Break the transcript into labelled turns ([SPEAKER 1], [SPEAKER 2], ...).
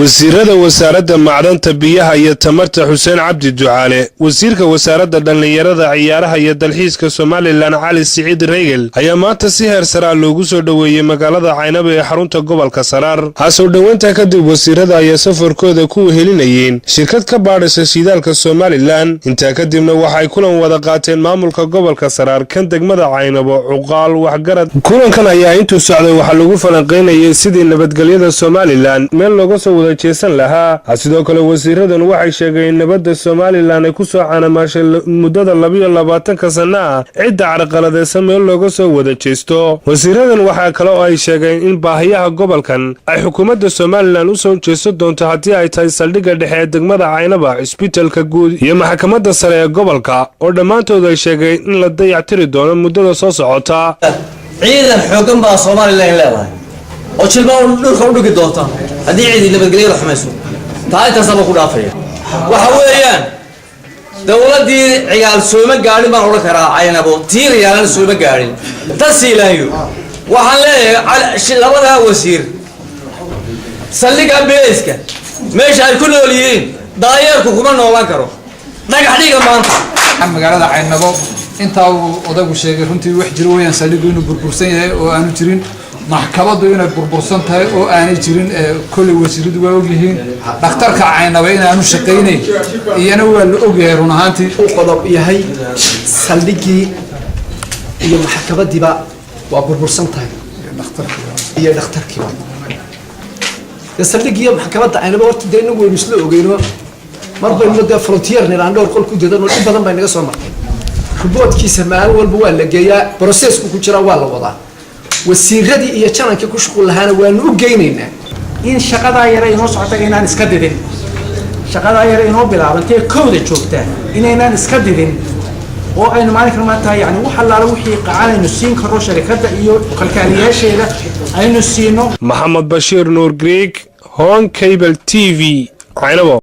[SPEAKER 1] wasiirada wasaaradda macdanta biyaha iyo tamarta Xuseen Cabdi Ducaale wasiirka wasaaradda dhalinyarada ciyaaraha iyo dalxiiska Soomaaliland Cali Siciid Reegel ayaa maanta si heer sare loogu soo dhaweeyay magaalada Caynabo ee xarunta gobolka Saraar soo dhaweynta kadib wasiirada ayaa safarkooda ku wehelinayeen shirkad ka baadhaysa shidaalka Soomaaliland inta kadibna waxay kulan wada qaateen maamulka gobolka Saraar kan degmada Caynabo cuqaal waxgarad kulankan ayaa intuu socday waxa lagu falanqeynayay sidii nabadgelyada Soomaaliland meel looga soo wada jeesan lahaa sidoo kale wasiiradan waxay sheegeen nabadda Soomaaliland ay ku soo canaamaashay muddada 22 sano ah cidda carqaladeysan meel looga soo wada jeesto wasiiradan waxa kale oo ay sheegeen in baahiyaha gobolkan ay xukuumadda Soomaaliland u soo jeesto doonto hadii ay tahay saldhigga dhexe ee degmada Caynabo isbitaalka guud iyo maxkamadda sare ee gobolka oo dhamaantood ay sheegeen in la dayactiri doono muddada soo socota
[SPEAKER 2] ciidan xoogan baa Soomaaliland leedahay oo jilbaan dhulka u dhigi doonta hadii ciidan nabadgelyada xumayso taayta sabab ku dhaafay waxa weeyaan dawladii ciyaal Soomaali gaari ma oran karaa Caynabo tiiriyaan Soomaali gaari tasiilayo waxaan leeyahay labada wasiir saldhigga beeska meesha ay ku nool yihiin daayarku kuma noolaan karo dhagax dhiga maanta
[SPEAKER 3] magaalada Caynabo inta uu odagu sheegay runtii wax jiro weeyaan saldhiggu inuu burbursan yahay oo aanu jirin maxkamaddu inay burbursan tahay oo aanay jirin kulli wasiiradu waa og yihiin dhakhtarka Caynabo inaanu shaqeynay iyana waa la og yahay run ahaantii
[SPEAKER 4] qodob yahay saldhiggii iyo maxkamadiiba waa burbursan tahay dhakhtarkii saldhiggii maxkamadda Caynabo horta deena weyn isla ogeyno marba inuu frontier niraan dhowr qol ku deedan oo badan bay naga soo martay ruboodkiisa maalin walba waa la geeyaa processku ku jira waa la wadaa wasiiradii iyo channelka ku shaqo lahaana waan u geynaynaa
[SPEAKER 5] in shaqada yar ay noo socotay inaan iska didin shaqada yar ay noo bilaabantay kooda joogta inaan iska didin oo aynu maalin maanta yani waxa la wixii qacanayno siin karo shirkadda iyo kalkaaliyaasheeda aynu siino
[SPEAKER 1] Maxamed Bashiir Nuur Greek Hon Cable TV Caynabo